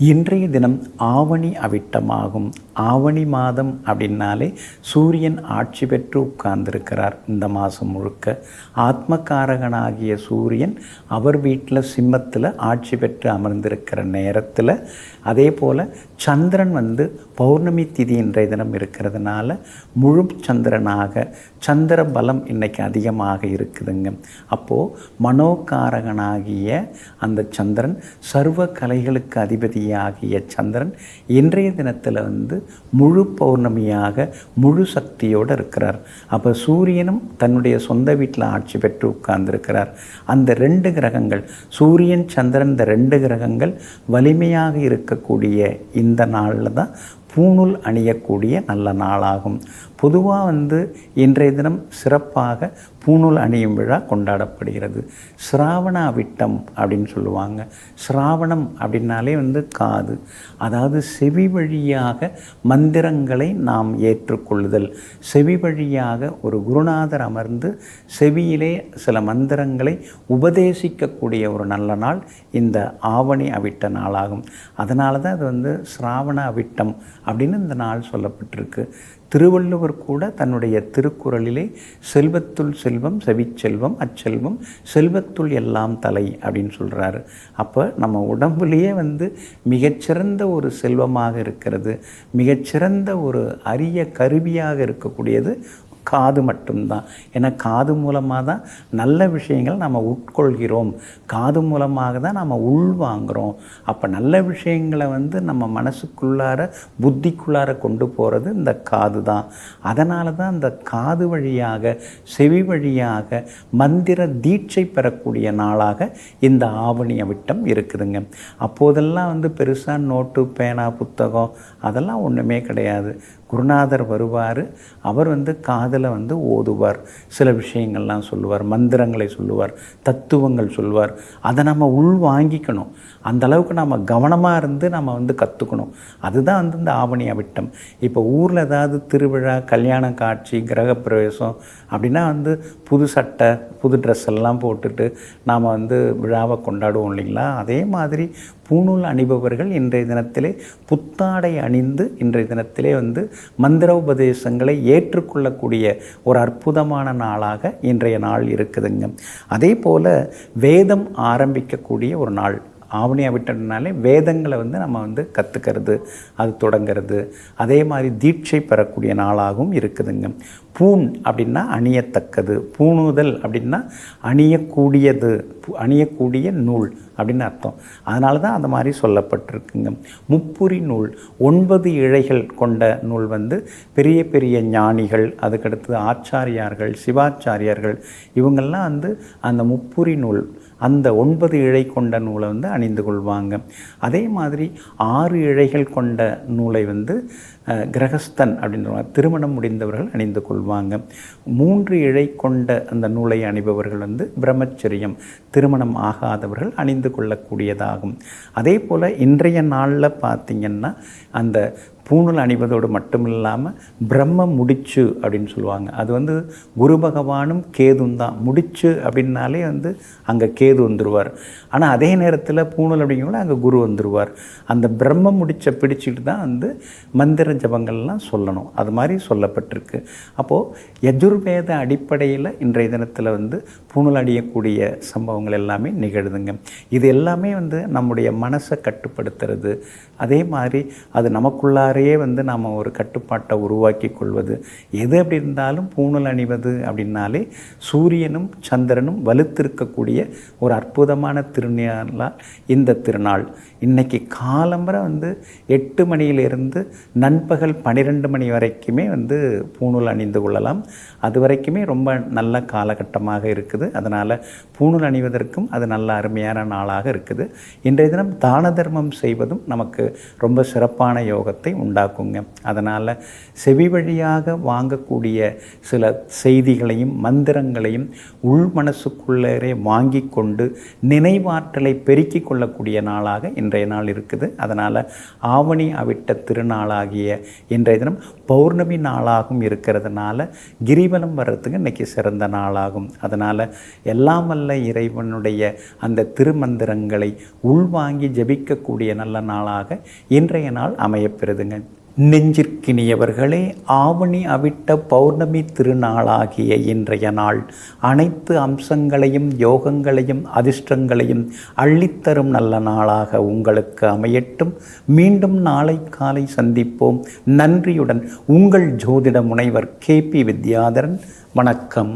இன்றைய தினம் ஆவணி அவிட்டமாகும். ஆவணி மாதம் அப்படின்னாலே சூரியன் ஆட்சி பெற்று உட்கார்ந்திருக்கிறார். இந்த மாதம் முழுக்க ஆத்மகாரகனாகிய சூரியன் அவர் வீட்டில் சிம்மத்தில் ஆட்சி பெற்று அமர்ந்திருக்கிற நேரத்தில், அதே போல் சந்திரன் பௌர்ணமி திதி இன்றைய தினம் இருக்கிறதுனால முழு சந்திரனாக சந்திர பலம் இன்றைக்கி அதிகமாக இருக்குதுங்க. அப்போது மனோகாரகனாகிய அந்த சந்திரன், சர்வ கலைகளுக்கு அதிபதியாகிய சந்திரன் இன்றைய தினத்தில் முழு பௌர்ணமியாக முழு சக்தியோடு இருக்கிறார். அப்போ சூரியனும் தன்னுடைய சொந்த வீட்டில் ஆட்சி பெற்று உட்கார்ந்திருக்கிறார். அந்த ரெண்டு கிரகங்கள், சூரியன் சந்திரன், இந்த ரெண்டு கிரகங்கள் வலிமையாக இருக்கக்கூடிய இந்த நாளில் தான் பூணூல் அணியக்கூடிய நல்ல நாளாகும். பொதுவாக இன்றைய தினம் சிறப்பாக பூணூல் அணியும் விழா கொண்டாடப்படுகிறது. சிராவண அவிட்டம் அப்படின்னு சொல்லுவாங்க. சிராவணம் அப்படின்னாலே காது, அதாவது செவி வழியாக மந்திரங்களை நாம் ஏற்றுக்கொள்ளுதல். செவி வழியாக ஒரு குருநாதர் அமர்ந்து செவியிலே சில மந்திரங்களை உபதேசிக்கக்கூடிய ஒரு நல்ல நாள் இந்த ஆவணி அவிட்ட நாளாகும். அதனால தான் அது சிராவண அவிட்டம் அப்படின்னு இந்த நாள் சொல்லப்பட்டிருக்கு. திருவள்ளுவர் கூட தன்னுடைய திருக்குறளிலே செல்வத்துள் செல்வம் செவிச்செல்வம் அச்செல்வம் செல்வத்துள் எல்லாம் தலை அப்படின்னு சொல்கிறாரு. அப்போ நம்ம உடம்புலேயே மிகச்சிறந்த ஒரு செல்வமாக இருக்கிறது, மிகச்சிறந்த ஒரு அரிய கருவியாக இருக்கக்கூடியது காது மட்டும்தான். ஏன்னா காது மூலமாக தான் நல்ல விஷயங்கள் நம்ம உட்கொள்கிறோம், காது மூலமாக தான் நம்ம உள்வாங்கிறோம். அப்போ நல்ல விஷயங்களை நம்ம மனசுக்குள்ளார புத்திக்குள்ளார கொண்டு போகிறது இந்த காது தான். அதனால தான் இந்த காது வழியாக செவி வழியாக மந்திர தீட்சை பெறக்கூடிய நாளாக இந்த ஆவணி அவிட்டம் இருக்குதுங்க. அப்போதெல்லாம் பெருசாக நோட்டு பேனா புத்தகம் அதெல்லாம் ஒன்றுமே கிடையாது. குருநாதர் வருவார், அவர் காதில் ஓதுவார், சில விஷயங்கள்லாம் சொல்லுவார், மந்திரங்களை சொல்லுவார், தத்துவங்கள் சொல்லுவார். அதை நம்ம உள் வாங்கிக்கணும். அந்த அளவுக்கு நம்ம கவனமாக இருந்து நம்ம கற்றுக்கணும். அதுதான் இந்த ஆவணி அவிட்டம். இப்போ ஊரில் ஏதாவது திருவிழா, கல்யாண காட்சி, கிரகப்பிரவேசம் அப்படின்னா புது சட்டை புது ட்ரெஸ் எல்லாம் போட்டுட்டு நாம் விழாவை கொண்டாடுவோம் இல்லைங்களா? அதே மாதிரி பூணூல் அணிபவர்கள் இன்றைய தினத்திலே புத்தாடை அணிந்து இன்றைய தினத்திலே மந்திர உபதேசங்களை ஏற்றுக்கொள்ளக்கூடிய ஒரு அற்புதமான நாளாக இன்றைய நாள் இருக்குதுங்க. அதே போல் வேதம் ஆரம்பிக்கக்கூடிய ஒரு நாள் ஆவணி அவிட்டம்னாலே வேதங்களை நம்ம கற்றுக்கிறது, அது தொடங்கிறது. அதே மாதிரி தீட்சை பெறக்கூடிய நாளாகவும் இருக்குதுங்க. பூண் அப்படின்னா அணியத்தக்கது, பூணுதல் அப்படின்னா அணியக்கூடியது, அணியக்கூடிய நூல் அப்படின்னு அர்த்தம். அதனால தான் அந்த மாதிரி சொல்லப்பட்டிருக்குங்க. முப்புரி நூல் 9 இழைகள் கொண்ட நூல் பெரிய பெரிய ஞானிகள், அதுக்கடுத்து ஆச்சாரியார்கள், சிவாச்சாரியார்கள் இவங்கெல்லாம் அந்த முப்புரி நூல், அந்த 9 இழை கொண்ட நூலை அணிந்து கொள்வாங்க. அதே மாதிரி 6 இழைகள் கொண்ட நூலை கிரகஸ்தன் அப்படின்ற திருமணம் முடிந்தவர்கள் அணிந்து கொள்வாங்க. 3 இழை கொண்ட அந்த நூலை அணிபவர்கள் பிரம்மச்சரியம், திருமணம் ஆகாதவர்கள் அணிந்து கொள்ளக்கூடியதாகும். அதே போல் இன்றைய நாளில் பார்த்திங்கன்னா அந்த பூணூல் அணிவதோடு மட்டும் இல்லாமல் பிரம்ம முடிச்சு அப்படின்னு சொல்லுவாங்க. அது குரு பகவானும் கேதும் தான். முடிச்சு அப்படின்னாலே அங்கே கேது வந்துடுவார். ஆனால் அதே நேரத்தில் பூணூல் அப்படிங்கிறவங்கள அங்கே குரு வந்துடுவார். அந்த பிரம்ம முடிச்சை பிடிச்சிட்டு தான் மந்திர ஜபங்கள்லாம் சொல்லணும். அது மாதிரி சொல்லப்பட்டிருக்கு. அப்போது யஜுர்வேத அடிப்படையில் இன்றைய தினத்தில் பூணூல் அணியக்கூடிய சம்பவங்கள் எல்லாமே நிகழுதுங்க. இது எல்லாமே நம்முடைய மனசை கட்டுப்படுத்துறது, அதே மாதிரி அது நமக்குள்ளார நாம் ஒரு கட்டுப்பாட்டை உருவாக்கி கொள்வது. எது அப்படி இருந்தாலும் பூணூல் அணிவது அப்படின்னாலே சூரியனும் சந்திரனும் வலுத்திருக்கக்கூடிய ஒரு அற்புதமான திருநாளால் இந்த திருநாள். இன்றைக்கி காலம்பரை 8 மணியிலிருந்து நண்பகல் 12 மணி வரைக்குமே பூணூல் அணிந்து கொள்ளலாம். அது வரைக்குமே ரொம்ப நல்ல காலகட்டமாக இருக்குது. அதனால் பூணூல் அணிவதற்கும் அது நல்ல அருமையான நாளாக இருக்குது. இன்றைய தினம் தான தர்மம் செய்வதும் நமக்கு ரொம்ப சிறப்பான யோகத்தை உண்டாக்குங்க. அதனால் செவி வழியாக வாங்கக்கூடிய சில செய்திகளையும் மந்திரங்களையும் உள் மனசுக்குள்ளே வாங்கி கொண்டு நினைவாற்றலை பெருக்கிக் கொள்ளக்கூடிய நாளாக இன்றைய நாள் இருக்குது. அதனால் ஆவணி அவிட்ட திருநாளாகிய இன்றைய தினம் பௌர்ணமி நாளாகவும் இருக்கிறதுனால கிரிவலம் வர்றதுக்கு இன்றைக்கி சிறந்த நாளாகும். அதனால் எல்லாம் வல்ல இறைவனுடைய அந்த திருமந்திரங்களை உள்வாங்கி ஜபிக்கக்கூடிய நல்ல நாளாக இன்றைய நாள் அமையப்பெறுதுங்க. நெஞ்சிற்கினியவர்களே, ஆவணி அவிட்ட பௌர்ணமி திருநாளாகிய இன்றைய நாள் அனைத்து அம்சங்களையும் யோகங்களையும் அதிர்ஷ்டங்களையும் அள்ளித்தரும் நல்ல நாளாக உங்களுக்கு அமையட்டும். மீண்டும் நாளை காலை சந்திப்போம். நன்றியுடன் உங்கள் ஜோதிட முனைவர் KP வித்யாதரன். வணக்கம்.